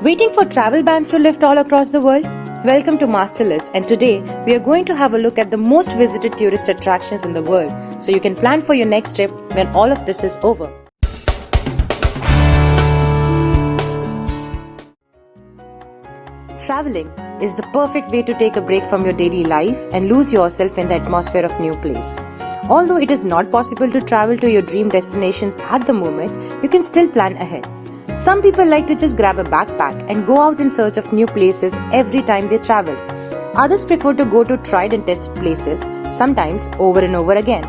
Waiting for travel bans to lift all across the world? Welcome to Masterlist, and today we are going to have a look at the most visited tourist attractions in the world so you can plan for your next trip when all of this is over. Traveling is the perfect way to take a break from your daily life and lose yourself in the atmosphere of new place. Although it is not possible to travel to your dream destinations at the moment, you can still plan ahead. Some people like to just grab a backpack and go out in search of new places every time they travel. Others prefer to go to tried and tested places, sometimes over and over again.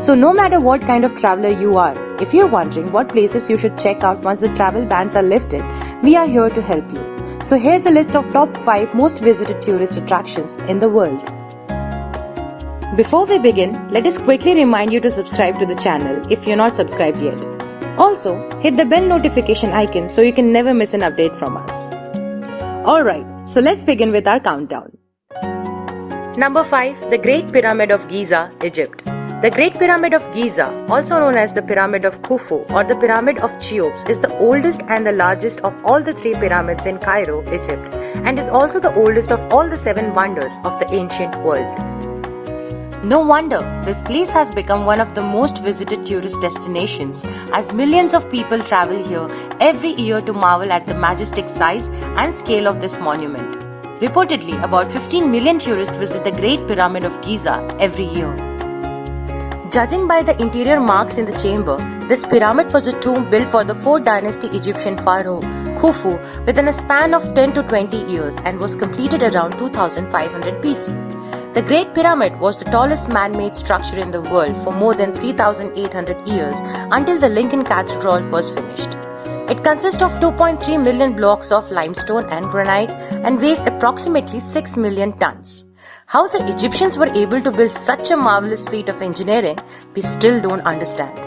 So no matter what kind of traveler you are, if you're wondering what places you should check out once the travel bans are lifted, we are here to help you. So here's a list of top 5 most visited tourist attractions in the world. Before we begin, let us quickly remind you to subscribe to the channel if you're not subscribed yet. Also, hit the bell notification icon so you can never miss an update from us. Alright, so let's begin with our countdown. Number 5. The Great Pyramid of Giza, Egypt. The Great Pyramid of Giza, also known as the Pyramid of Khufu or the Pyramid of Cheops, is the oldest and the largest of all the 3 pyramids in Cairo, Egypt, and is also the oldest of all the 7 wonders of the ancient world. No wonder this place has become one of the most visited tourist destinations, as millions of people travel here every year to marvel at the majestic size and scale of this monument. Reportedly, about 15 million tourists visit the Great Pyramid of Giza every year. Judging by the interior marks in the chamber, this pyramid was a tomb built for the 4th dynasty Egyptian pharaoh Khufu within a span of 10 to 20 years and was completed around 2500 BC. The Great Pyramid was the tallest man-made structure in the world for more than 3,800 years until the Lincoln Cathedral was finished. It consists of 2.3 million blocks of limestone and granite and weighs approximately 6 million tons. How the Egyptians were able to build such a marvelous feat of engineering, we still don't understand.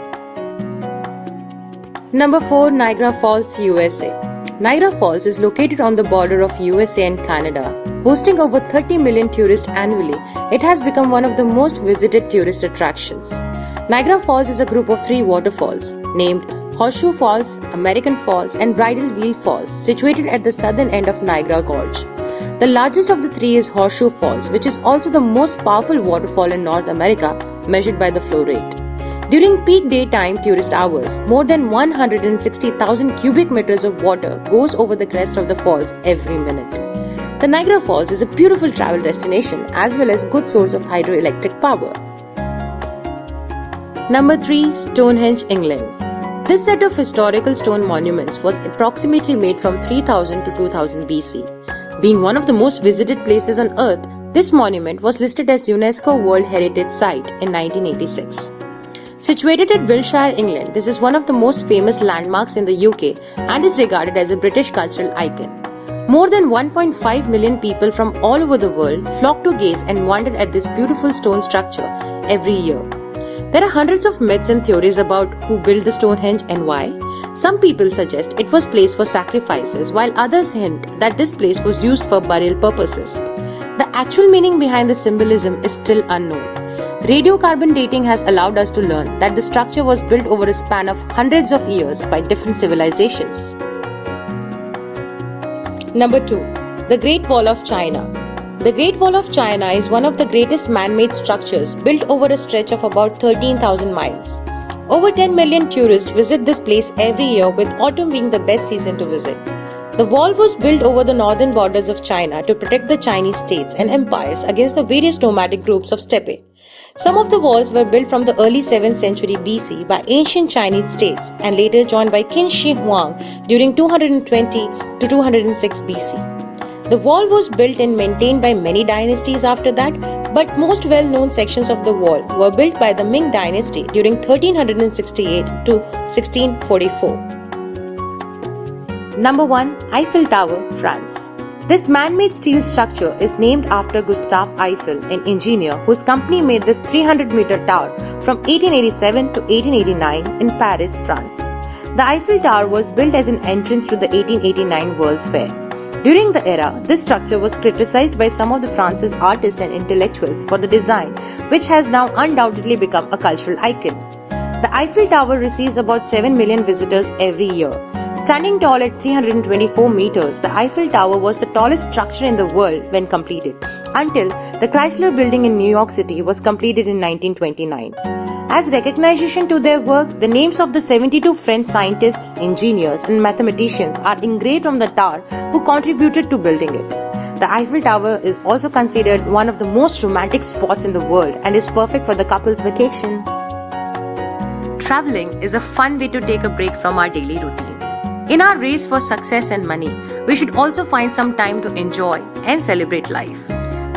Number 4. Niagara Falls, USA. Niagara Falls is located on the border of USA and Canada. Hosting over 30 million tourists annually, it has become one of the most visited tourist attractions. Niagara Falls is a group of 3 waterfalls named Horseshoe Falls, American Falls, and Bridal Veil Falls, situated at the southern end of Niagara Gorge. The largest of the 3 is Horseshoe Falls, which is also the most powerful waterfall in North America, measured by the flow rate. During peak daytime tourist hours, more than 160,000 cubic meters of water goes over the crest of the falls every minute. The Niagara Falls is a beautiful travel destination as well as good source of hydroelectric power. Number 3. Stonehenge, England. This set of historical stone monuments was approximately made from 3000 to 2000 BC. Being one of the most visited places on earth, this monument was listed as UNESCO World Heritage Site in 1986. Situated at Wiltshire, England, this is one of the most famous landmarks in the UK and is regarded as a British cultural icon. More than 1.5 million people from all over the world flock to gaze and wonder at this beautiful stone structure every year. There are hundreds of myths and theories about who built the Stonehenge and why. Some people suggest it was placed for sacrifices, while others hint that this place was used for burial purposes. The actual meaning behind the symbolism is still unknown. Radiocarbon dating has allowed us to learn that the structure was built over a span of hundreds of years by different civilizations. Number 2. The Great Wall of China. The Great Wall of China is one of the greatest man-made structures built over a stretch of about 13,000 miles. Over 10 million tourists visit this place every year, with autumn being the best season to visit. The wall was built over the northern borders of China to protect the Chinese states and empires against the various nomadic groups of steppe. Some of the walls were built from the early 7th century BC by ancient Chinese states and later joined by Qin Shi Huang during 220 to 206 BC. The wall was built and maintained by many dynasties after that, but most well-known sections of the wall were built by the Ming dynasty during 1368 to 1644. Number 1. Eiffel Tower, France. This man-made steel structure is named after Gustave Eiffel, an engineer whose company made this 300-meter tower from 1887 to 1889 in Paris, France. The Eiffel Tower was built as an entrance to the 1889 World's Fair. During the era, this structure was criticized by some of the France's artists and intellectuals for the design, which has now undoubtedly become a cultural icon. The Eiffel Tower receives about 7 million visitors every year. Standing tall at 324 meters, the Eiffel Tower was the tallest structure in the world when completed, until the Chrysler Building in New York City was completed in 1929. As recognition to their work, the names of the 72 French scientists, engineers, and mathematicians are engraved on the tower who contributed to building it. The Eiffel Tower is also considered one of the most romantic spots in the world and is perfect for the couple's vacation. Traveling is a fun way to take a break from our daily routine. In our race for success and money, we should also find some time to enjoy and celebrate life.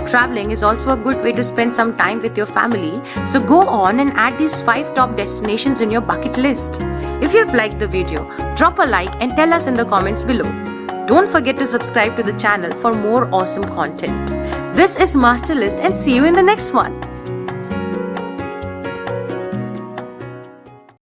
Traveling is also a good way to spend some time with your family, so go on and add these 5 top destinations in your bucket list. If you've liked the video, drop a like and tell us in the comments below. Don't forget to subscribe to the channel for more awesome content. This is Master List and see you in the next one.